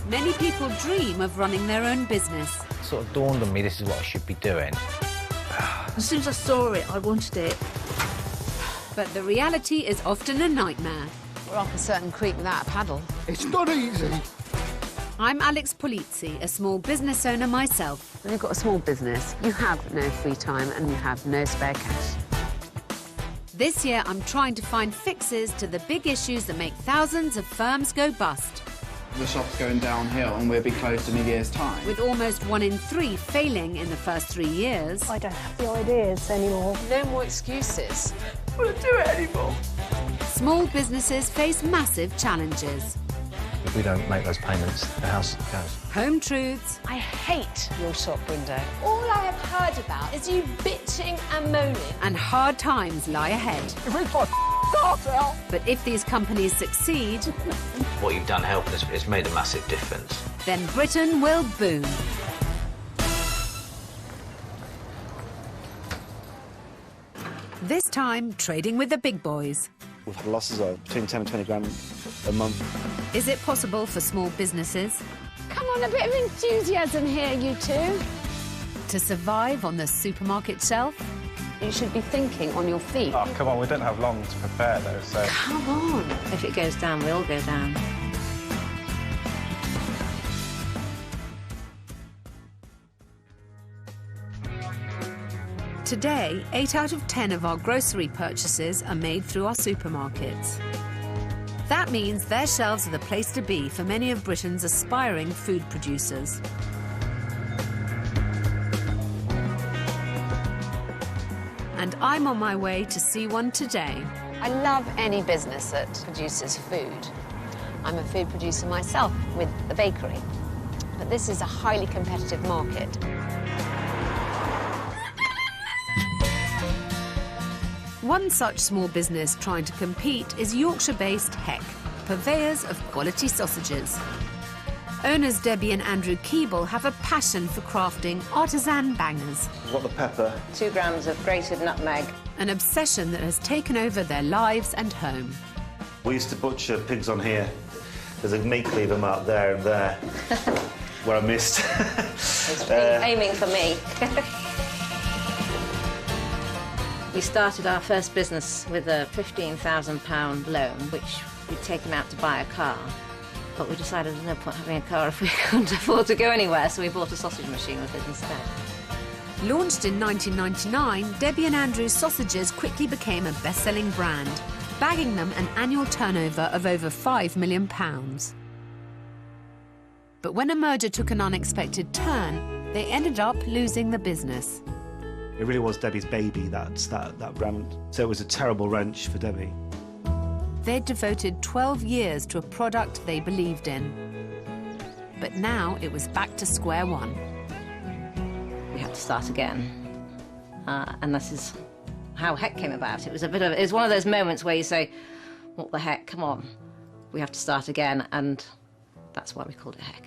Many people dream of running their own business. It sort of dawned on me this is what I should be doing. As soon as I saw it, I wanted it. But the reality is often a nightmare. We're off a certain creek without a paddle. It's not easy. I'm Alex Polizzi, a small business owner myself. When you've got a small business, you have no free time and you have no spare cash. This year, I'm trying to find fixes to the big issues that make thousands of firms go bust. The shop's going downhill and we'll be closed in a year's time. With almost 1 in 3 failing in the first 3 years. I don't have the ideas anymore. No more excuses. I don't do it anymore. Small businesses face massive challenges. If we don't make those payments, the house goes. Home truths. I hate your shop window. All I have heard about is you bitching and moaning. And hard times lie ahead. If we got out. But if these companies succeed, What you've done helping us, it's made a massive difference. then Britain will boom. This time, trading with the big boys. We've had losses of between 10 and 20 grand a month. Is it possible for small businesses Come on, a bit of enthusiasm here, you two. to survive on the supermarket shelf? You should be thinking on your feet. Oh, come on, we don't have long to prepare, though, so... Come on. If it goes down, we all go down. Today, 8 out of 10 of our grocery purchases are made through our supermarkets. That means their shelves are the place to be for many of Britain's aspiring food producers. And I'm on my way to see one today. I love any business that produces food. I'm a food producer myself with the bakery. But this is a highly competitive market. One such small business trying to compete is Yorkshire-based Heck, purveyors of quality sausages. Owners Debbie and Andrew Keeble have a passion for crafting artisan bangers. We've got the pepper. 2 grams of grated nutmeg. An obsession that has taken over their lives and home. We used to butcher pigs on here. There's a meat cleaver mark there and there, where I missed. It's aiming for me. We started our first business with a £15,000 loan, which we'd taken out to buy a car. But we decided there's no point having a car if we couldn't afford to go anywhere, so we bought a sausage machine with it instead. Launched in 1999, Debbie and Andrew's sausages quickly became a best-selling brand, bagging them an annual turnover of over £5 million. But when a merger took an unexpected turn, they ended up losing the business. It really was Debbie's baby, that brand. So it was a terrible wrench for Debbie. They'd devoted 12 years to a product they believed in. But now it was back to square one. We had to start again. And this is how Heck came about. It was one of those moments where you say, what the heck, come on. We have to start again, and that's why we called it Heck.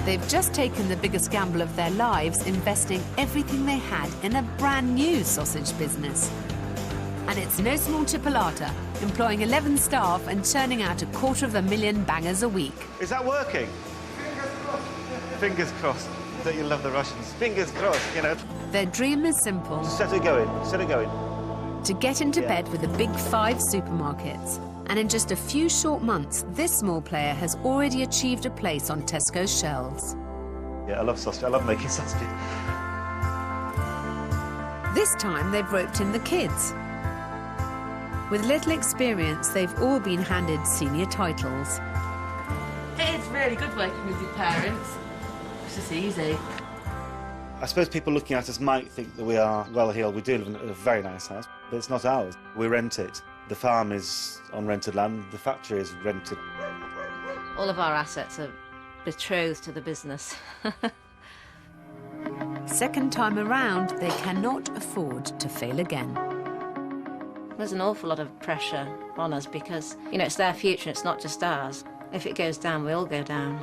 They've just taken the biggest gamble of their lives, investing everything they had in a brand new sausage business. And it's no small chipolata, employing 11 staff and churning out 250,000 bangers a week. Is that working? Fingers crossed that you love the Russians. Fingers crossed, you know. Their dream is simple. Set it going, set it going. To get into bed with the big 5 supermarkets. And in just a few short months, this small player has already achieved a place on Tesco's shelves. Yeah, I love sausage. I love making sausage. This time, they've roped in the kids. With little experience, they've all been handed senior titles. It's really good working with your parents. It's just easy. I suppose people looking at us might think that we are well-heeled. We do live in a very nice house, but it's not ours. We rent it. The farm is on rented land, the factory is rented. All of our assets are betrothed to the business. Second time around, they cannot afford to fail again. There's an awful lot of pressure on us because, you know, it's their future, it's not just ours. If it goes down, we all go down.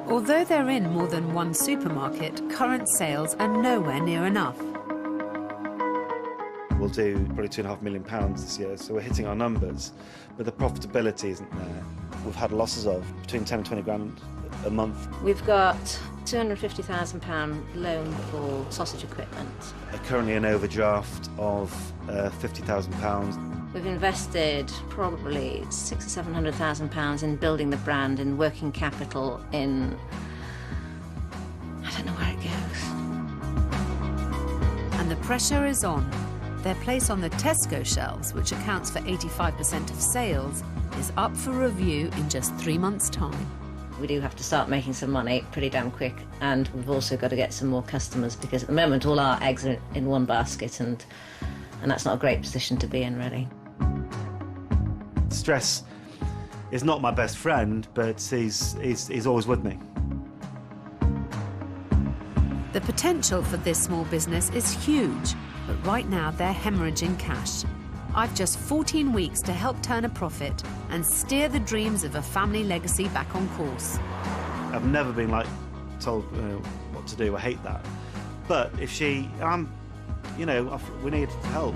Although they're in more than one supermarket, current sales are nowhere near enough. We'll we'll do probably £2.5 million this year, so we're hitting our numbers, but the profitability isn't there. We've had losses of between 10 and 20 grand a month. We've got £250,000 loan for sausage equipment. Currently an overdraft of £50,000. We've invested probably £600,000 or £700,000 in building the brand, in working capital, in... I don't know where it goes. And the pressure is on. Their place on the Tesco shelves, which accounts for 85% of sales, is up for review in just 3 months' time. We do have to start making some money pretty damn quick, and we've also got to get some more customers, because at the moment all our eggs are in one basket, and that's not a great position to be in, really. Stress is not my best friend, but he's always with me. The potential for this small business is huge, but right now they're hemorrhaging cash. I've just 14 weeks to help turn a profit and steer the dreams of a family legacy back on course. I've never been told what to do. I hate that. But if she, we need help.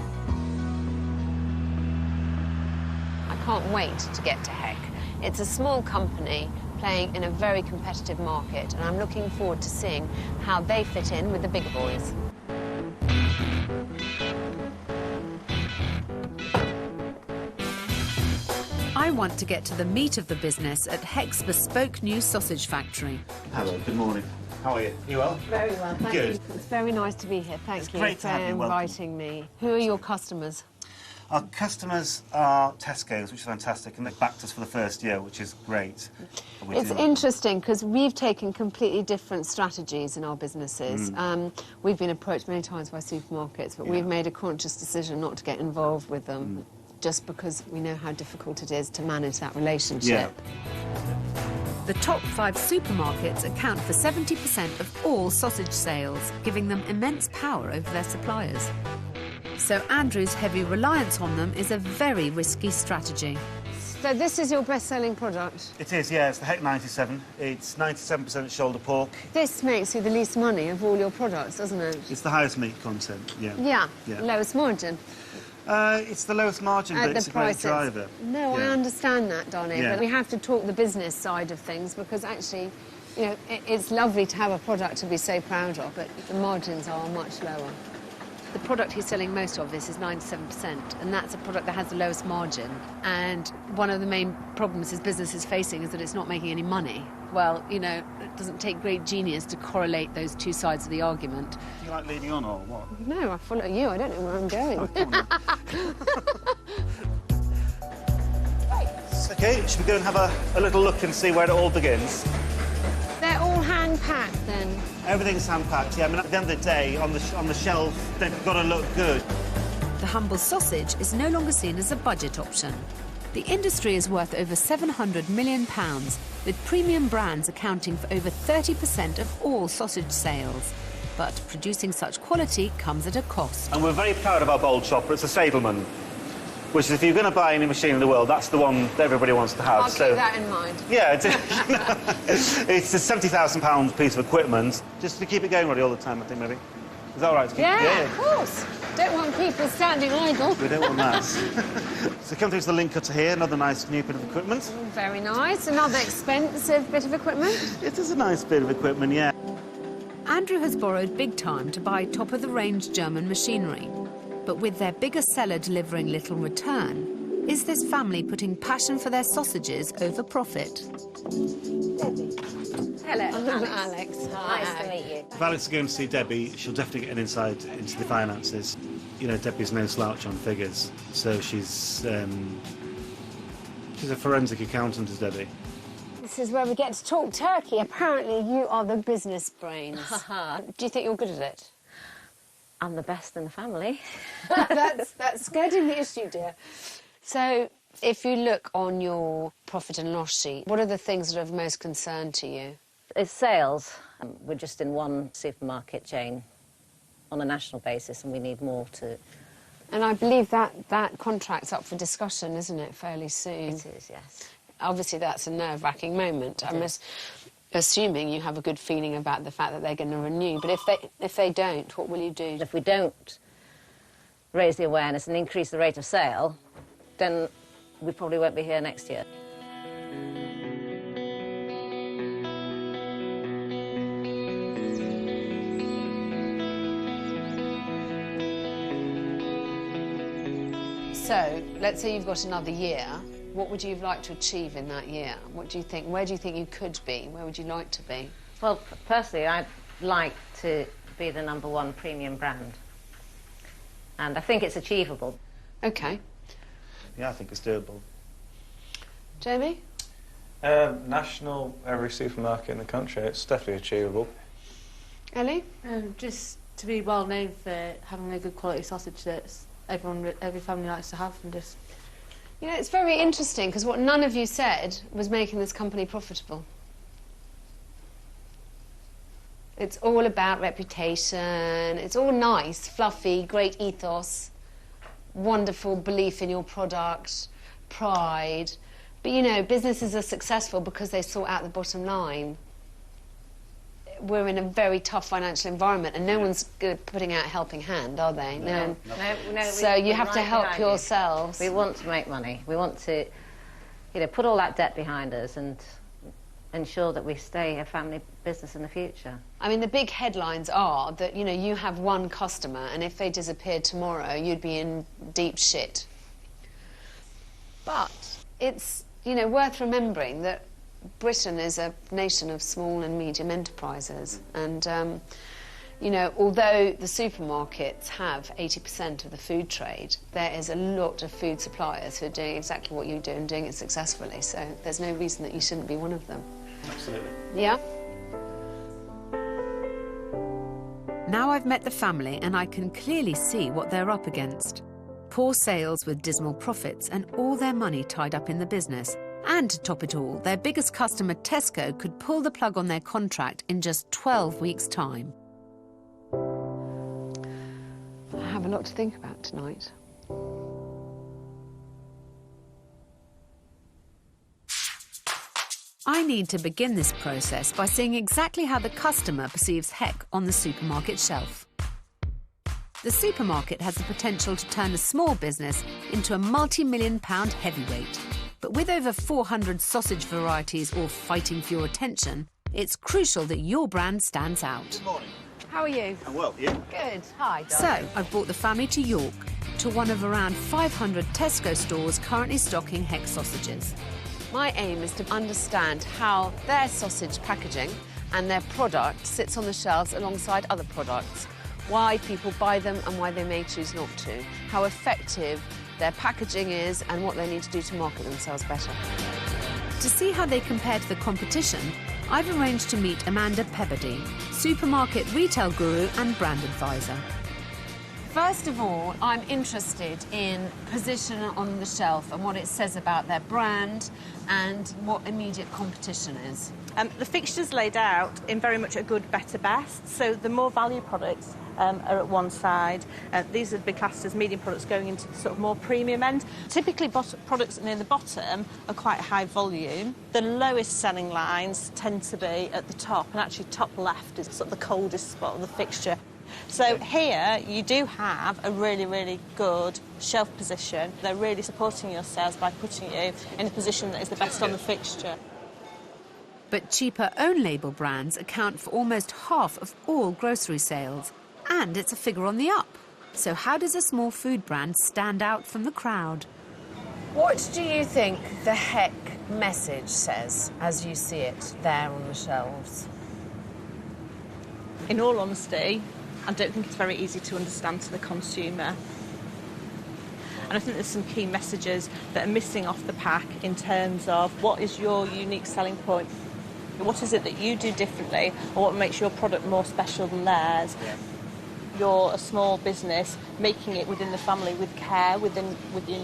I can't wait to get to Heck. It's a small company playing in a very competitive market, and I'm looking forward to seeing how they fit in with the big boys. I want to get to the meat of the business at Heck's bespoke new sausage factory. Hello, good morning. How are you? You well? Very well, thank Good. you. It's very nice to be here. Thank you great for to have you. Welcome. inviting me. Who are your customers? Our customers are Tesco's, which is fantastic, and they backed us for the first year, which is great. It's interesting because we've taken completely different strategies in our businesses. We've been approached many times by supermarkets, but we've made a conscious decision not to get involved with them, just because we know how difficult it is to manage that relationship. The top 5 supermarkets account for 70% of all sausage sales, giving them immense power over their suppliers. So Andrew's heavy reliance on them is a very risky strategy. So this is your best-selling product? It is, yeah. It's the Heck 97. It's 97% shoulder pork. This makes you the least money of all your products, doesn't it? It's the highest meat content, yeah. Yeah, lowest margin. It's the lowest margin, but it's a great driver. No, I understand that, Donny, Yeah. but we have to talk the business side of things, because actually, you know, it's lovely to have a product to be so proud of, but the margins are much lower. The product he's selling most of is 97%, and that's a product that has the lowest margin. And one of the main problems his business is facing is that it's not making any money. Well, you know, it doesn't take great genius to correlate those two sides of the argument. Do you like leading on or what? No, I follow you. I don't know where I'm going. OK, should we go and have a little look and see where it all begins? They're all hand-packed, then? Everything's hand-packed, yeah. I mean, at the end of the day, on the shelf, they've got to look good. The humble sausage is no longer seen as a budget option. The industry is worth over £700 million, with premium brands accounting for over 30% of all sausage sales. But producing such quality comes at a cost. And we're very proud of our bold chopper. It's a Sadelman, which is, if you're going to buy any machine in the world, that's the one that everybody wants to have. I'll keep that in mind. Yeah, it's a £70,000 piece of equipment. Just to keep it going, Roddy, all the time, I think, maybe. Is that all right? To keep Yeah, of course. Don't want people standing idle. We don't want that. So come through to the link cutter here, another nice new bit of equipment. Very nice. Another expensive bit of equipment. It is a nice bit of equipment, yeah. Andrew has borrowed big time to buy top-of-the-range German machinery. But with their biggest seller delivering little return, is this family putting passion for their sausages over profit? Hello, I'm Alex. Nice to meet you. If Alex is going to see Debbie, she'll definitely get an insight into the finances. You know, Debbie's no slouch on figures, so she's a forensic accountant, is Debbie. This is where we get to talk turkey. Apparently, you are the business brains. Do you think you're good at it? I'm the best in the family. that's skirting the issue, dear. So, if you look on your profit and loss sheet, what are the things that are of most concern to you? It's sales. We're just in one supermarket chain on a national basis, and we need more to... And I believe that contract's up for discussion, isn't it, fairly soon? It is, yes. Obviously, that's a nerve-wracking moment. I'm assuming you have a good feeling about the fact that they're going to renew. But if they don't, what will you do? If we don't, raise the awareness and increase the rate of sale, then we probably won't be here next year. So, let's say you've got another year. What would you like to achieve in that year? What do you think? Where do you think you could be? Where would you like to be? Well, personally, I'd like to be the #1 premium brand. And I think it's achievable. OK. Yeah, I think it's doable. Jamie? National, every supermarket in the country, it's definitely achievable. Ellie? Just to be well known for having a good quality sausage that every family likes to have, and just... You know, it's very interesting, because what none of you said was making this company profitable. It's all about reputation, it's all nice, fluffy, great ethos, wonderful belief in your product, pride. But, you know, businesses are successful because they sort out the bottom line. We're in a very tough financial environment, and no one's putting out a helping hand, are they? No. So you have to help yourselves. We want to make money. We want to, you know, put all that debt behind us and ensure that we stay a family business in the future. I mean, the big headlines are that, you know, you have one customer, and if they disappeared tomorrow, you'd be in deep shit. But it's, you know, worth remembering that Britain is a nation of small and medium enterprises, and you know, although the supermarkets have 80% of the food trade, there is a lot of food suppliers who are doing exactly what you do and doing it successfully, so there's no reason that you shouldn't be one of them. Absolutely. Yeah? Now I've met the family and I can clearly see what they're up against. Poor sales with dismal profits and all their money tied up in the business. And to top it all, their biggest customer, Tesco, could pull the plug on their contract in just 12 weeks' time. I have a lot to think about tonight. I need to begin this process by seeing exactly how the customer perceives Heck on the supermarket shelf. The supermarket has the potential to turn a small business into a multi-million-pound heavyweight. But with over 400 sausage varieties all fighting for your attention, it's crucial that your brand stands out. Good morning. How are you? I'm well, you? Good. Hi, So, I've brought the family to York, to one of around 500 Tesco stores currently stocking Heck sausages. My aim is to understand how their sausage packaging and their product sits on the shelves alongside other products, why people buy them and why they may choose not to, how effective their packaging is and what they need to do to market themselves better. To see how they compare to the competition, I've arranged to meet Amanda Peabody, supermarket retail guru and brand advisor. First of all, I'm interested in position on the shelf and what it says about their brand and what immediate competition is. The fixture's laid out in very much a good, better, best. So the more value products are at one side. These would be classed as medium products going into the sort of more premium end. Typically, products near the bottom are quite high volume. The lowest selling lines tend to be at the top, and actually top left is sort of the coldest spot of the fixture. So here you do have a really, really good shelf position. They're really supporting your sales by putting you in a position that is the best on the fixture. But cheaper own-label brands account for almost half of all grocery sales, and it's a figure on the up. So how does a small food brand stand out from the crowd? What do you think the Heck message says as you see it there on the shelves? In all honesty, I don't think it's very easy to understand to the consumer. And I think there's some key messages that are missing off the pack in terms of what is your unique selling point. What is it that you do differently, or what makes your product more special than theirs? Yeah. You're a small business, making it within the family with care, within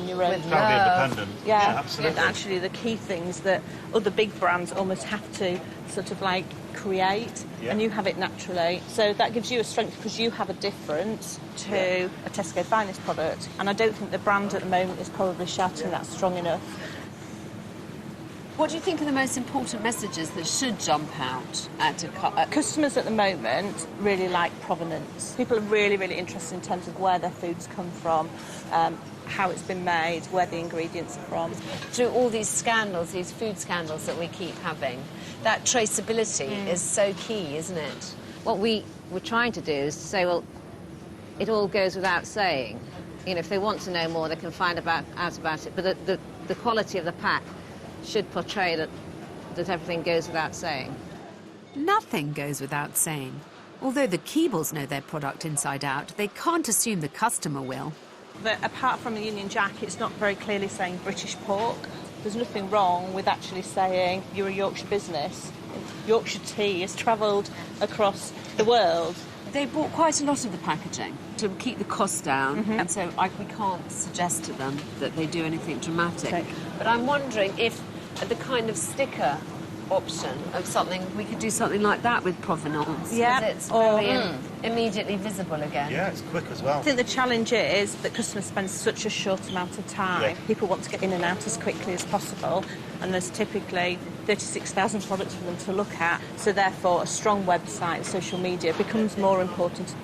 your own Family independent. Yeah, absolutely. And actually the key things that other big brands almost have to sort of like create, and you have it naturally. So that gives you a strength because you have a difference to a Tesco Finest product. And I don't think the brand at the moment is probably shouting that strong enough. What do you think are the most important messages that should jump out at a Customers at the moment really like provenance. People are really, really interested in terms of where their foods come from, how it's been made, where the ingredients are from. Through all these scandals, these food scandals that we keep having, that traceability is so key, isn't it? What we're trying to do is to say, well, it all goes without saying. You know, if they want to know more, they can find out about it. But the quality of the pack should portray that everything goes without saying. Nothing goes without saying. Although the Keebles know their product inside out, they can't assume the customer will. That apart from the Union Jack, it's not very clearly saying British pork. There's nothing wrong with actually saying you're a Yorkshire business. Yorkshire tea has travelled across the world. They bought quite a lot of the packaging to keep the cost down, and so we can't suggest to them that they do anything dramatic. Okay. But I'm wondering if the kind of sticker option of something, we could do something like that with provenance. Yeah. Because it's very immediately visible again. Yeah, it's quick as well. I think the challenge is that customers spend such a short amount of time. Yeah. People want to get in and out as quickly as possible, and there's typically 36,000 products for them to look at, so therefore a strong website, social media becomes more important.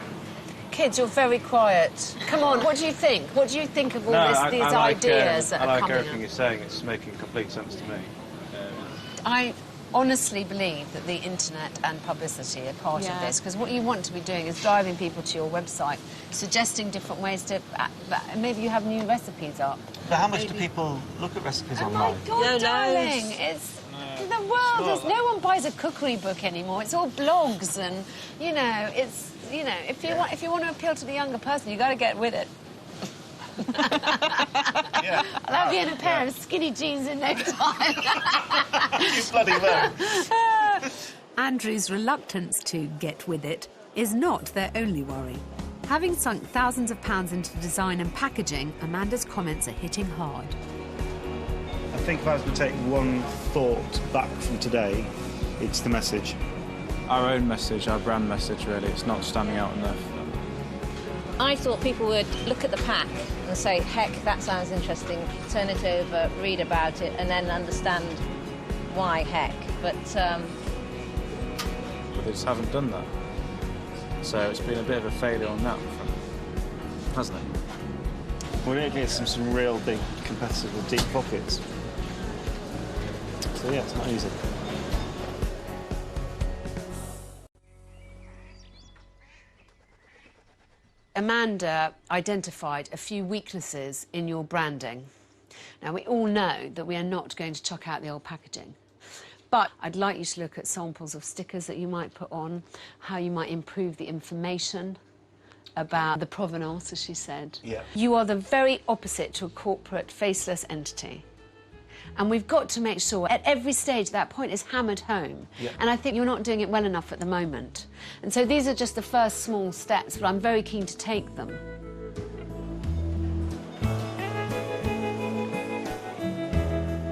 Kids, you're very quiet. Come on, what do you think? What do you think of all these ideas that I are like coming everything up? you're saying. It's making complete sense to me. I honestly believe that the internet and publicity are part of this, because what you want to be doing is driving people to your website, suggesting different ways to... maybe you have new recipes up. But how much do people look at recipes online? Oh, my God, darling, it's... The world is... No one buys a cookery book anymore. It's all blogs and, you know, it's... You know, if you want to appeal to the younger person, you've got to get with it. I'll have you in a pair of skinny jeans in no time. You bloody well. Andrew's reluctance to get with it is not their only worry. Having sunk thousands of pounds into design and packaging, Amanda's comments are hitting hard. I think if I was to take one thought back from today, it's the message. Our own message, our brand message, really. It's not standing out enough. I thought people would look at the pack and say, heck, that sounds interesting, turn it over, read about it, and then understand why heck. But But they just haven't done that. So it's been a bit of a failure on that front, hasn't it? We're going to get some real big competitors with deep pockets. So yeah, it's not easy. Amanda identified a few weaknesses in your branding. Now, we all know that we are not going to chuck out the old packaging, but I'd like you to look at samples of stickers that you might put on, how you might improve the information about the provenance, as she said. Yeah. You are the very opposite to a corporate, faceless entity. And we've got to make sure at every stage that point is hammered home. Yeah. And I think you're not doing it well enough at the moment. And so these are just the first small steps, but I'm very keen to take them.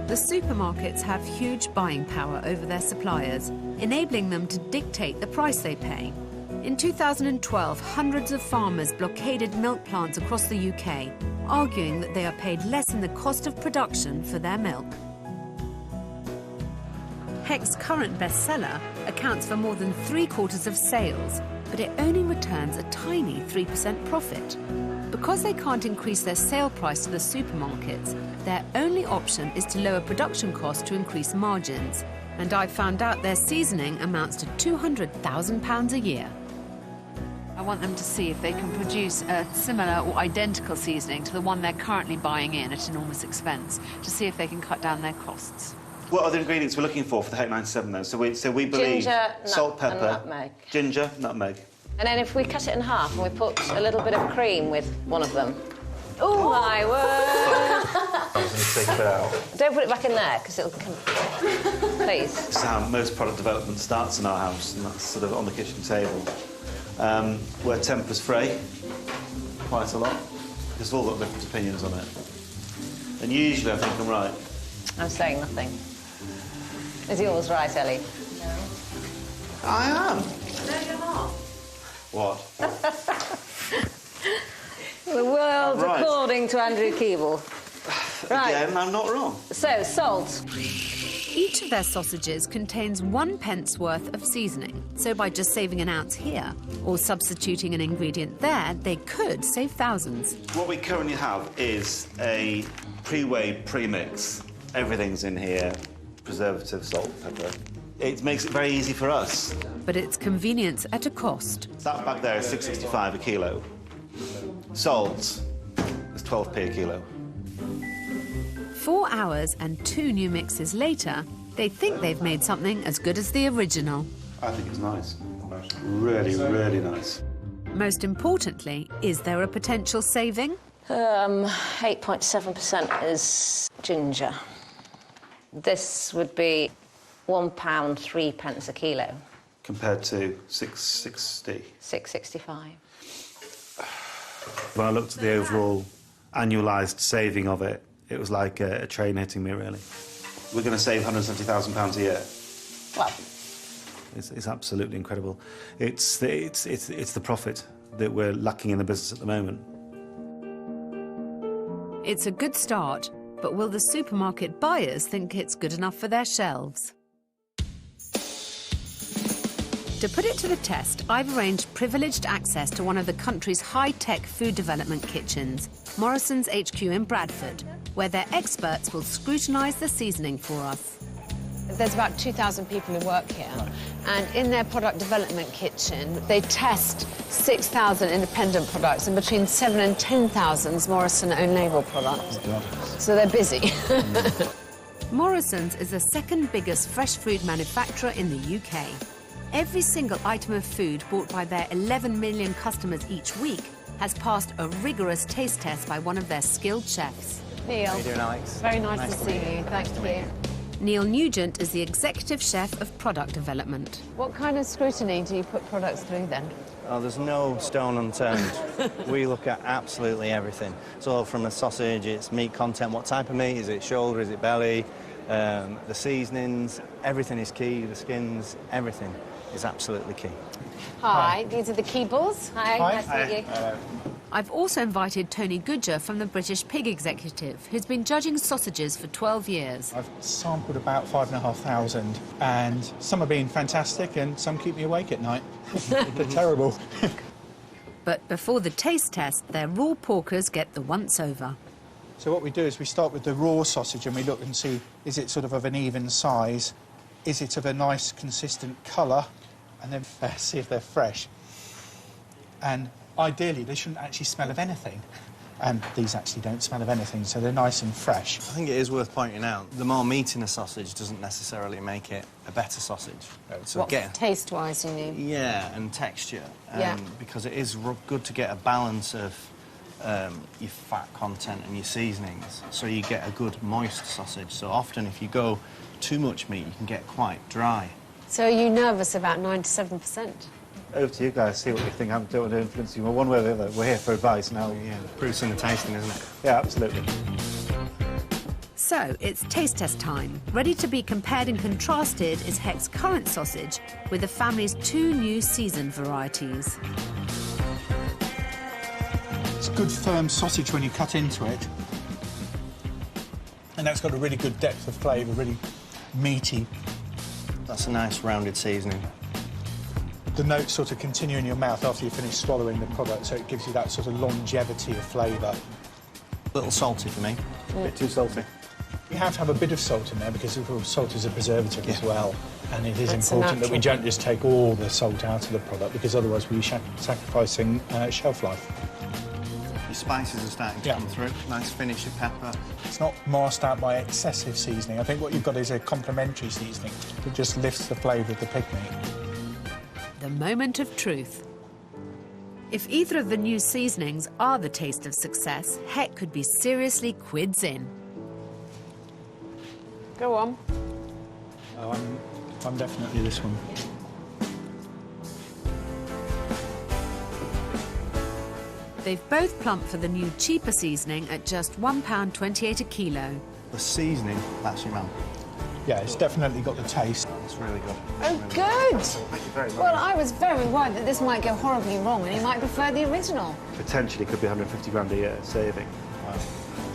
The supermarkets have huge buying power over their suppliers, enabling them to dictate the price they pay. In 2012, hundreds of farmers blockaded milk plants across the UK, arguing that they are paid less in the cost of production for their milk. Heck's current bestseller accounts for more than 3/4 of sales, but it only returns a tiny 3% profit. Because they can't increase their sale price to the supermarkets, their only option is to lower production costs to increase margins. And I found out their seasoning amounts to £200,000 a year. I want them to see if they can produce a similar or identical seasoning to the one they're currently buying in at enormous expense, to see if they can cut down their costs. What are the ingredients we're looking for the Heck 97 then? So we believe ginger, salt, and pepper, nutmeg. ginger, nutmeg. And then if we cut it in half and we put a little bit of cream with one of them. Oh, my word! I was going to take it out. Don't put it back in there, because it'll come... Please. That's how most product development starts in our house, and that's sort of on the kitchen table. Where tempers fray quite a lot. We've all got different opinions on it. And usually I think I'm right. I'm saying nothing. Is yours right, Ellie? No. I am. No, you're not. What? The world Right. according to Andrew Keeble. Again, I'm not wrong. So, salt. Each of their sausages contains 1 pence worth of seasoning, so by just saving an ounce here or substituting an ingredient there, they could save thousands. What we currently have is a pre-weighed premix. Everything's in here, preservative, salt, pepper. It makes it very easy for us. But it's convenience at a cost. That bag there is £6.65 a kilo. Salt is 12p a kilo. 4 hours and 2 new mixes later, they think they've made something as good as the original. I think it's nice. Really, really nice. Most importantly, is there a potential saving? 8.7% is ginger. This would be £1, 3 pence a kilo. Compared to £6.60. £6.65. When I looked at the overall annualised saving of it, it was like a train hitting me, really. We're going to save £170,000 a year. Well, it's absolutely incredible. It's the profit that we're lacking in the business at the moment. It's a good start, but will the supermarket buyers think it's good enough for their shelves? To put it to the test, I've arranged privileged access to one of the country's high-tech food development kitchens, Morrison's HQ in Bradford, where their experts will scrutinise the seasoning for us. There's about 2,000 people who work here, and in their product development kitchen, they test 6,000 independent products, and between 7,000 and 10,000 Morrison own label products. So they're busy. Morrison's is the second biggest fresh food manufacturer in the UK. Every single item of food bought by their 11 million customers each week has passed a rigorous taste test by one of their skilled chefs. Neil. How you doing, Alex? Very nice to see you. Thank you. Neil Nugent is the executive chef of product development. What kind of scrutiny do you put products through then? Oh, there's no stone unturned. We look at absolutely everything. So from the sausage, it's meat content. What type of meat? Is it shoulder? Is it belly? The seasonings, everything is key. The skins, everything is absolutely key. Hi, these are the Keebles. Hi, nice to meet you. I've also invited Tony Goodger from the British Pig Executive, who's been judging sausages for 12 years. I've sampled about 5,500, and some have been fantastic and some keep me awake at night. They're terrible. But before the taste test, their raw porkers get the once-over. So what we do is we start with the raw sausage and we look and see, is it sort of an even size? Is it of a nice, consistent colour? And then see if they're fresh. And ideally, they shouldn't actually smell of anything. And these actually don't smell of anything, so they're nice and fresh. I think it is worth pointing out, the more meat in a sausage doesn't necessarily make it a better sausage. So what, taste-wise, you mean? Yeah, and texture. Yeah. Because it is good to get a balance of your fat content and your seasonings, so you get a good moist sausage. So often, if you go too much meat, you can get quite dry. So are you nervous about 97%? Over to you guys, see what you think. I don't want to influence you one way or the other. We're here for advice now. Yeah, the proof's in the tasting, isn't it? Yeah, absolutely. So it's taste test time. Ready to be compared and contrasted is Heck's current sausage with the family's 2 new seasoned varieties. It's good firm sausage when you cut into it. And that's got a really good depth of flavour, really meaty. That's a nice rounded seasoning. The notes sort of continue in your mouth after you finish swallowing the product, so it gives you that sort of longevity of flavour. A little salty for me. A bit too salty. You have to have a bit of salt in there because salt is a preservative as well. And it is important that we don't just take all the salt out of the product, because otherwise we're sacrificing shelf life. Your spices are starting to come through. Nice finish of pepper. It's not masked out by excessive seasoning. I think what you've got is a complementary seasoning that just lifts the flavour of the pig meat. The moment of truth. If either of the new seasonings are the taste of success, Heck could be seriously quids in. Go on. Oh, I'm definitely this one. They've both plumped for the new cheaper seasoning at just £1.28 a kilo. The seasoning, that's your man. Yeah, it's definitely got the taste. It's really good. Oh, good! Thank you very much. Well, I was very worried that this might go horribly wrong and he might prefer the original. Potentially could be 150 grand a year saving. Wow.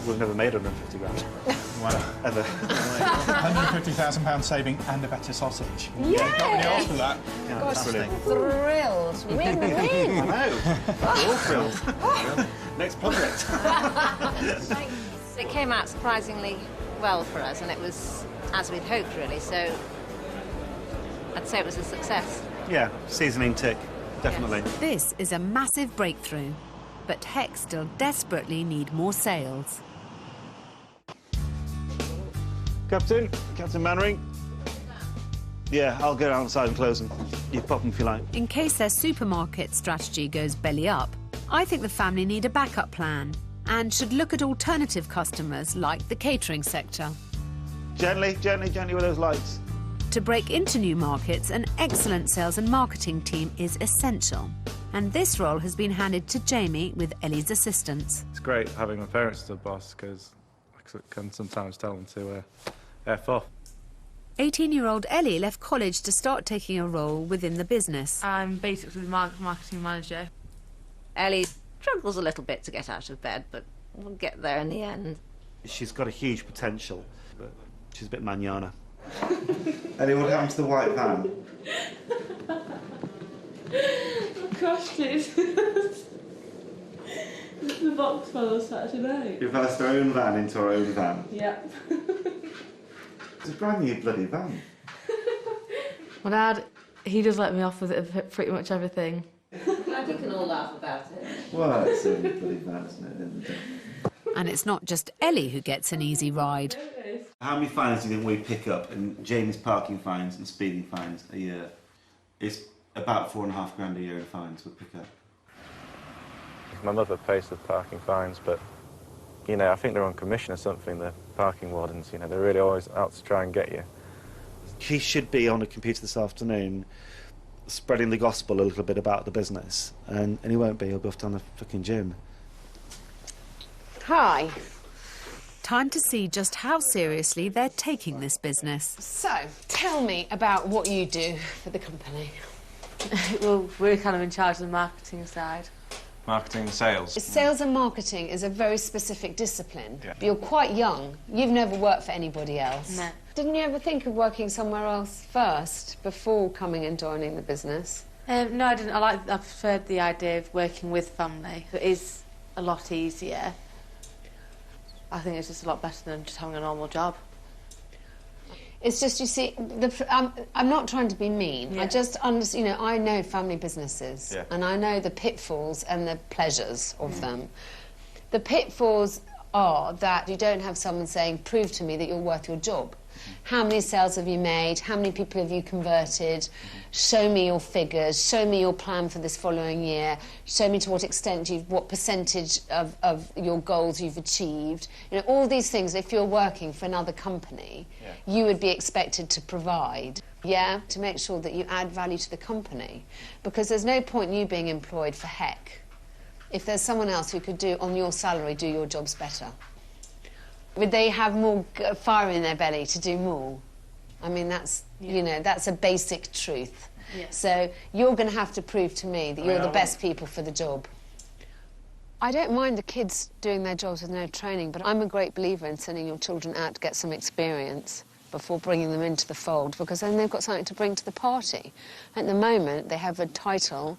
We've never made 150 grand. Wow. Ever. £150,000 saving and a better sausage. Yeah. Can't really ask for that. Yeah, Gosh, that's brilliant. thrilled. Win-win. I know. We're all thrilled. Next project. It came out surprisingly well for us, and it was as we'd hoped, really, so I'd say it was a success. Yeah, seasoning tick, definitely. Yes. This is a massive breakthrough, but Heck still desperately need more sales. Captain Mannering. Yeah, I'll go outside and close them. You pop them if you like. In case their supermarket strategy goes belly up, I think the family need a backup plan and should look at alternative customers like the catering sector. Gently with those lights. To break into new markets, an excellent sales and marketing team is essential. And this role has been handed to Jamie with Ellie's assistance. It's great having my parents as a boss because I can sometimes tell them to F off. 18-year-old Ellie left college to start taking a role within the business. I'm basically the marketing manager. Ellie struggles a little bit to get out of bed, but we'll get there in the end. She's got a huge potential, but she's a bit manana. Ellie, what happened to the white van? Oh gosh, please. The box fell on Saturday night. You've asked our own van into our own van. Yep. It's a brand new bloody van. My dad, he does let me off with it pretty much everything. Glad you can all laugh about it. Well, it's a bloody van, isn't it? And it's not just Ellie who gets an easy ride. How many fines do you think we pick up in Jamie's parking fines and speeding fines a year? It's about £4.5 grand a year in fines we pick up. My mother pays the parking fines, but, you know, I think they're on commission or something, the parking wardens, you know, they're really always out to try and get you. He should be on a computer this afternoon spreading the gospel a little bit about the business, and he won't be, he'll be off down the fucking gym. Hi. Time to see just how seriously they're taking this business. So, tell me about what you do for the company. Well, we're kind of in charge of the marketing side. Marketing and sales. Sales and marketing is a very specific discipline. Yeah. You're quite young. You've never worked for anybody else. No. Didn't you ever think of working somewhere else first before coming and joining the business? No, I didn't. I preferred the idea of working with family. It is a lot easier. I think it's just a lot better than just having a normal job. It's just, you see, I'm not trying to be mean. Yeah. I just understand, you know, I know family businesses, Yeah. and I know the pitfalls and the pleasures of them. The pitfalls are that you don't have someone saying, prove to me that you're worth your job. How many sales have you made? How many people have you converted? Show me your figures. Show me your plan for this following year. Show me to what extent what percentage of your goals you've achieved. You know, all these things, if you're working for another company, you would be expected to provide, to make sure that you add value to the company. Because there's no point in you being employed for heck if there's someone else who could do, on your salary, do your jobs better. Would they have more fire in their belly to do more? I mean, that's, you know, that's a basic truth. Yeah. So you're going to have to prove to me that you're the best people for the job. I don't mind the kids doing their jobs with no training, but I'm a great believer in sending your children out to get some experience before bringing them into the fold, because then they've got something to bring to the party. At the moment, they have a title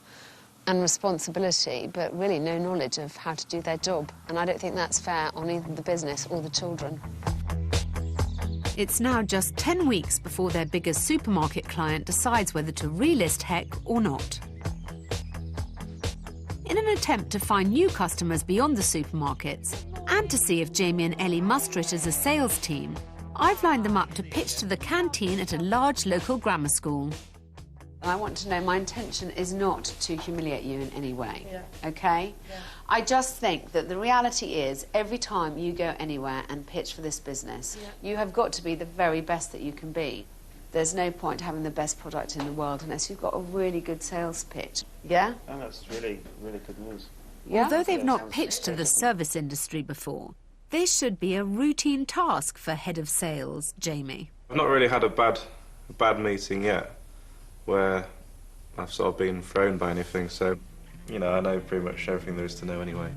and responsibility, but really no knowledge of how to do their job. And I don't think that's fair on either the business or the children. It's now just 10 weeks before their biggest supermarket client decides whether to relist Heck or not. In an attempt to find new customers beyond the supermarkets, and to see if Jamie and Ellie muster it as a sales team, I've lined them up to pitch to the canteen at a large local grammar school. I want to know, my intention is not to humiliate you in any way, OK? Yeah. I just think that the reality is, every time you go anywhere and pitch for this business, you have got to be the very best that you can be. There's no point having the best product in the world unless you've got a really good sales pitch, yeah? And that's really, really good news. Yeah? Although they've not pitched to the service industry before, this should be a routine task for head of sales, Jamie. I've not really had a bad meeting yet, where I've sort of been thrown by anything, so, you know, I know pretty much everything there is to know anyway.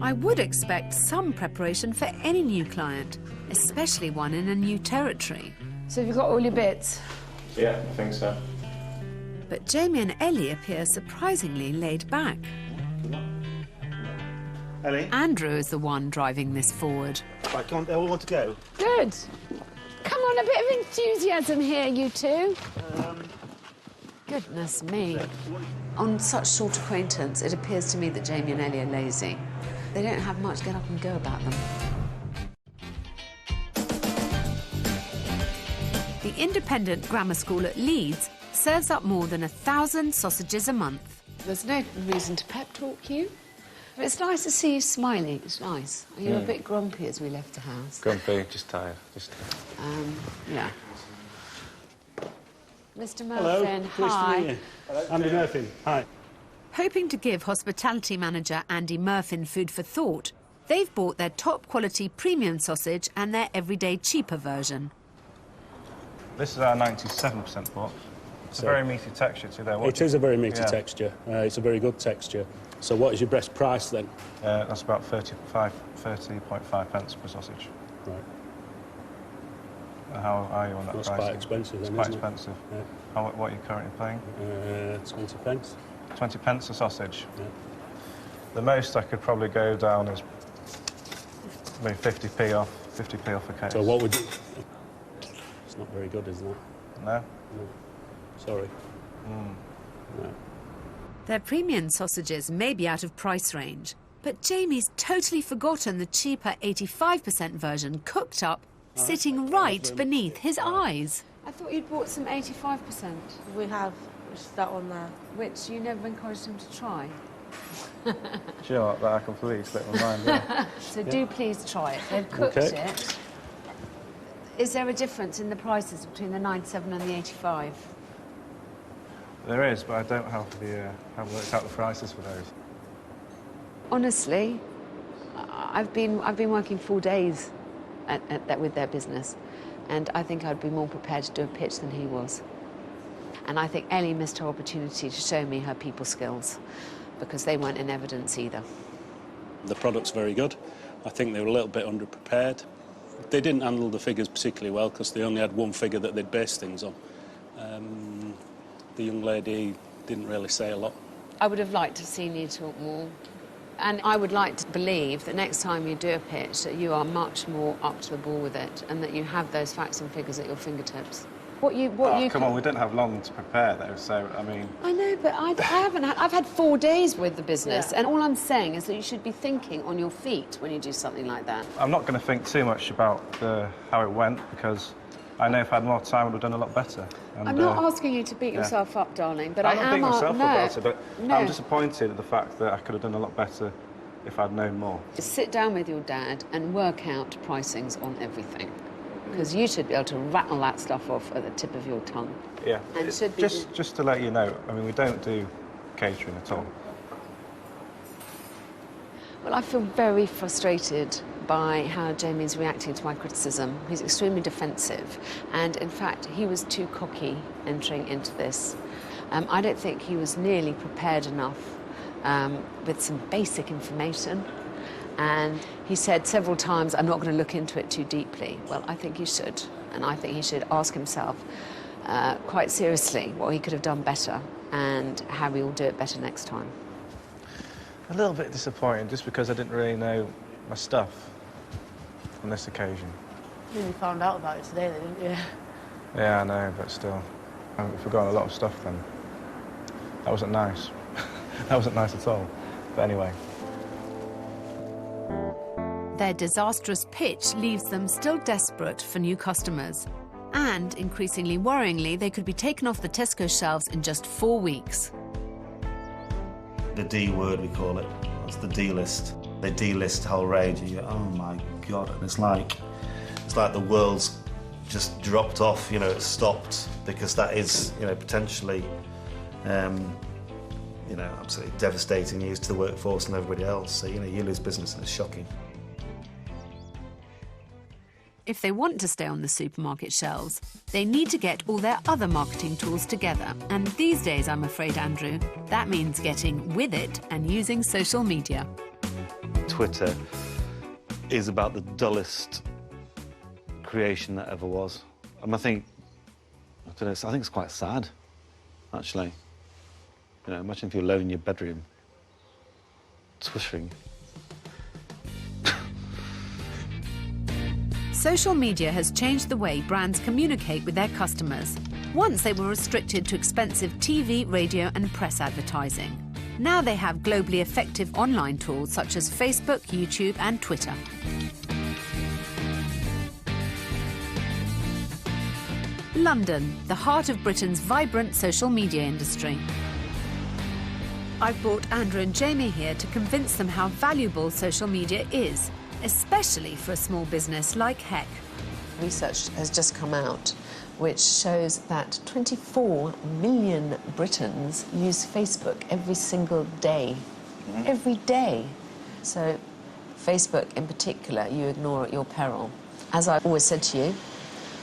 I would expect some preparation for any new client, especially one in a new territory. So have you got all your bits? Yeah, I think so. But Jamie and Ellie appear surprisingly laid back. Ellie? Andrew is the one driving this forward. Right, come on, they all want to go. Good. Come on, a bit of enthusiasm here, you two. Goodness me. On such short acquaintance, it appears to me that Jamie and Ellie are lazy. They don't have much get up and go about them. The independent grammar school at Leeds serves up more than 1,000 sausages a month. There's no reason to pep talk you. But it's nice to see you smiling. It's nice. Are you a bit grumpy as we left the house? Grumpy, just tired. Yeah. Mr. Murphin, Hello. Nice hi. to meet you. Andy Murphy, hi. Hoping to give hospitality manager Andy Murphin food for thought, they've bought their top-quality premium sausage and their everyday cheaper version. This is our 97% pork. It's a very meaty texture too there. It is a very meaty texture. It's a very good texture. So what is your best price then? That's about 30.5 pence per sausage. Right. How are you on that price? That's quite expensive then, It's quite isn't it? expensive. Yeah. What are you currently paying? 20 pence. 20 pence a sausage? Yeah. The most I could probably go down is maybe 50p off a case. So what would you... It's not very good, isn't it? No? No. Sorry. No. Their premium sausages may be out of price range, but Jamie's totally forgotten the cheaper 85% version cooked up, sitting right beneath his eyes. I thought you'd bought some 85%. We have, which is that one there. Which you never encouraged him to try. Do you know what? That completely slipped my mind, yeah. So do please try it. They've cooked it. Is there a difference in the prices between the 97 and the 85? There is, but I don't have worked out the prices for those. Honestly, I've been working 4 days with their business, and I think I'd be more prepared to do a pitch than he was. And I think Ellie missed her opportunity to show me her people skills, because they weren't in evidence either. The product's very good. I think they were a little bit underprepared. They didn't handle the figures particularly well because they only had one figure that they'd base things on. The young lady didn't really say a lot. I would have liked to have seen you talk more. And I would like to believe that next time you do a pitch that you are much more up to the ball with it and that you have those facts and figures at your fingertips. Come on, we didn't have long to prepare though, so I mean... I know, but I've had 4 days with the business, and all I'm saying is that you should be thinking on your feet when you do something like that. I'm not going to think too much about how it went, because I know if I had more time I would have done a lot better. And, I'm not asking you to beat yourself up, darling, but I'm not beating myself up about it, but no. I'm disappointed at the fact that I could have done a lot better if I'd known more. Just sit down with your dad and work out pricings on everything. Because you should be able to rattle that stuff off at the tip of your tongue. Yeah, and should be just to let you know, I mean, we don't do catering at all. Well, I feel very frustrated by how Jamie's reacting to my criticism. He's extremely defensive, and in fact, he was too cocky entering into this. I don't think he was nearly prepared enough with some basic information. And he said several times, I'm not going to look into it too deeply. Well, I think he should. And I think he should ask himself quite seriously what he could have done better and how we will do it better next time. A little bit disappointing, just because I didn't really know my stuff on this occasion. You found out about it today, didn't you? Yeah, I know, but still. I've forgotten a lot of stuff then. That wasn't nice. That wasn't nice at all. But anyway. Their disastrous pitch leaves them still desperate for new customers. And, increasingly worryingly, they could be taken off the Tesco shelves in just 4 weeks. The D word, we call it. That's the D list. They delist the whole range, and you go, oh my God. And it's like the world's just dropped off, you know, it's stopped, because that is, you know, potentially, you know, absolutely devastating news to the workforce and everybody else. So, you know, you lose business, and it's shocking. If they want to stay on the supermarket shelves, they need to get all their other marketing tools together. And these days, I'm afraid, Andrew, that means getting with it and using social media. Twitter is about the dullest creation that ever was. And I think it's quite sad, actually. You know, imagine if you're alone in your bedroom, twittering. Social media has changed the way brands communicate with their customers. Once they were restricted to expensive TV, radio and press advertising. Now they have globally effective online tools such as Facebook, YouTube and Twitter. London, the heart of Britain's vibrant social media industry. I've brought Andrew and Jamie here to convince them how valuable social media is, especially for a small business like Heck. Research has just come out which shows that 24 million Britons use Facebook every single day. Every day. So Facebook in particular, you ignore at your peril. As I've always said to you,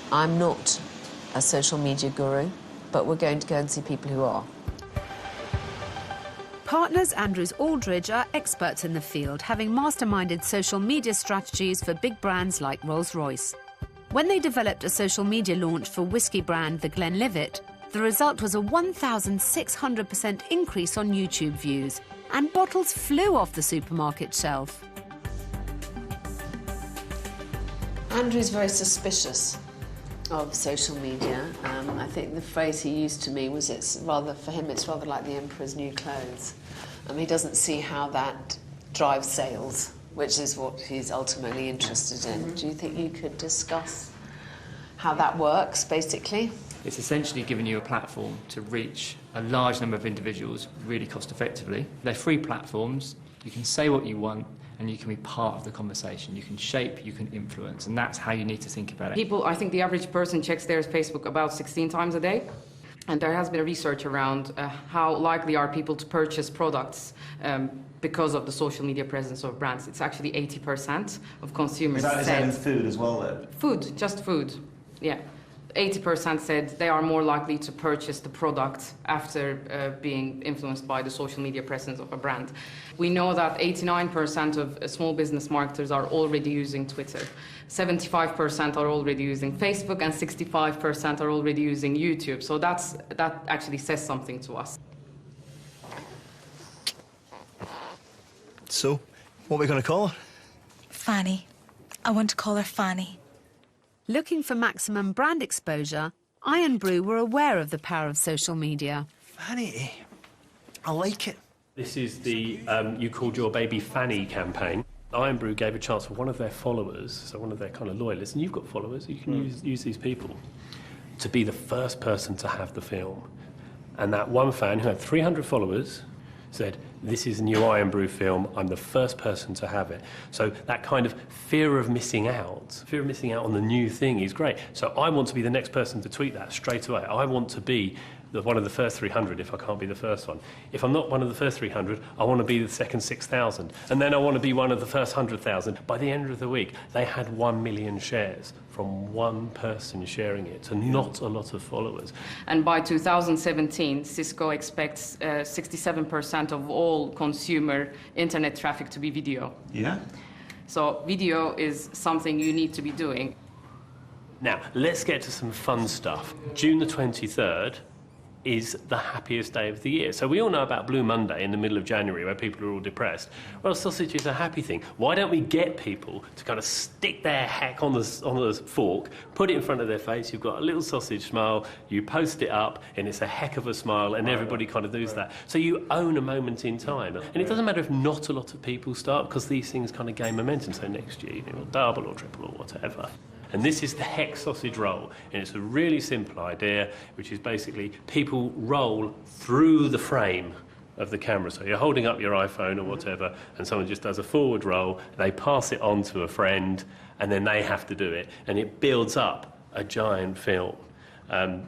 I'm not a social media guru, but we're going to go and see people who are. Partners Andrews Aldridge are experts in the field, having masterminded social media strategies for big brands like Rolls-Royce. When they developed a social media launch for whiskey brand The Glenlivet, the result was a 1,600% increase on YouTube views, and bottles flew off the supermarket shelf. Andrew's very suspicious of social media. I think the phrase he used to me was for him it's rather like the emperor's new clothes. He doesn't see how that drives sales, which is what he's ultimately interested in. Do you think you could discuss how that works, basically? It's essentially giving you a platform to reach a large number of individuals really cost effectively. They're free platforms, you can say what you want, and you can be part of the conversation. You can shape, you can influence, and that's how you need to think about it. People, I think the average person checks their Facebook about 16 times a day. And there has been research around how likely are people to purchase products because of the social media presence of brands. It's actually 80% of consumers said... Is that in food as well, then? Food, just food, yeah. 80% said they are more likely to purchase the product after being influenced by the social media presence of a brand. We know that 89% of small business marketers are already using Twitter. 75% are already using Facebook, and 65% are already using YouTube. So that actually says something to us. So, what are we going to call her? Fanny. I want to call her Fanny. Looking for maximum brand exposure, Iron Brew were aware of the power of social media. Fanny, I like it. This is the You Called Your Baby Fanny campaign. Iron Brew gave a chance for one of their followers, so one of their kind of loyalists, and you've got followers, you can use these people, to be the first person to have the film. And that one fan who had 300 followers said, this is a new Iron Brew film, I'm the first person to have it. So that kind of fear of missing out on the new thing is great. So I want to be the next person to tweet that straight away. I want to be one of the first 300 if I can't be the first one. If I'm not one of the first 300, I want to be the second 6,000. And then I want to be one of the first 100,000. By the end of the week, they had 1 million shares from one person sharing it, so not a lot of followers. And by 2017, Cisco expects 67% of all consumer internet traffic to be video. Yeah. So video is something you need to be doing. Now, let's get to some fun stuff. June the 23rd is the happiest day of the year. So we all know about Blue Monday in the middle of January where people are all depressed. Well, sausage is a happy thing. Why don't we get people to kind of stick their heck on the fork, put it in front of their face, you've got a little sausage smile, you post it up, and it's a heck of a smile, and everybody kind of does that. So you own a moment in time. And it doesn't matter if not a lot of people start, because these things kind of gain momentum. So next year, it'll double or triple or whatever. And this is the Heck sausage roll, and it's a really simple idea, which is basically people roll through the frame of the camera. So you're holding up your iPhone or whatever, and someone just does a forward roll, they pass it on to a friend, and then they have to do it, and it builds up a giant film.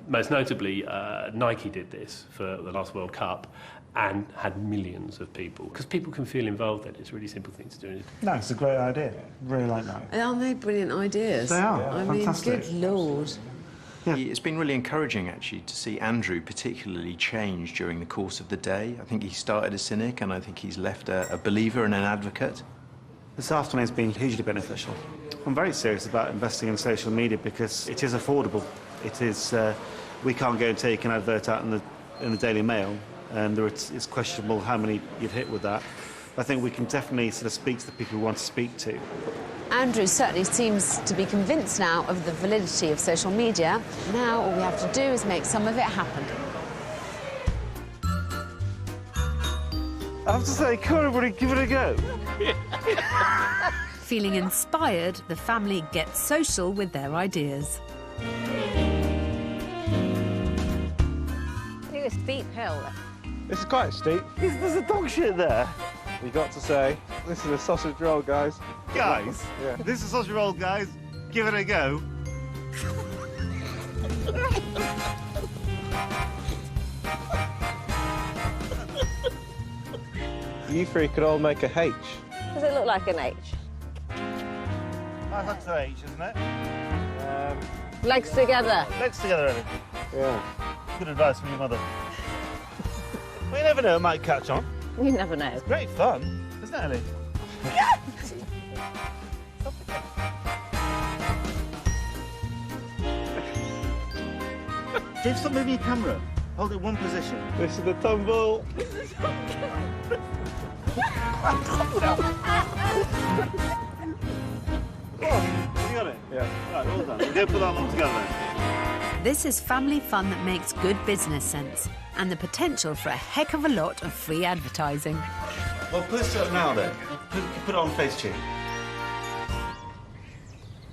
Most notably, Nike did this for the last World Cup, and had millions of people. Because people can feel involved in it. It's a really simple thing to do. No, it's a great idea. Really like that. Aren't they brilliant ideas? They are. I Fantastic. mean, good Lord. Yeah. It's been really encouraging, actually, to see Andrew particularly change during the course of the day. I think he started a cynic, and I think he's left a believer and an advocate. This afternoon's been hugely beneficial. I'm very serious about investing in social media because it is affordable. It is. We can't go and take an advert out in the Daily Mail, and it's questionable how many you'd hit with that. I think we can definitely sort of speak to the people we want to speak to. Andrew certainly seems to be convinced now of the validity of social media. Now all we have to do is make some of it happen. I have to say, come on everybody, give it a go. Feeling inspired, the family gets social with their ideas. It's a steep hill. This is quite steep. There's a dog shit there. You got to say, this is a sausage roll, guys. Guys, yeah. This is a sausage roll, guys. Give it a go. You three could all make a H. Does it look like an H? That's an H, isn't it? Legs together. Legs together, Ellie. Yeah. Good advice from your mother. Well, you never know, it might catch on. You never know. It's great fun, isn't it, Ellie? James, stop moving your camera. Hold it in one position. This is the tumble. You got it? Yeah. Right, well done. We're going to put that one together then. This is family fun that makes good business sense and the potential for a heck of a lot of free advertising. Well, post it up now then. Put it on FaceTune.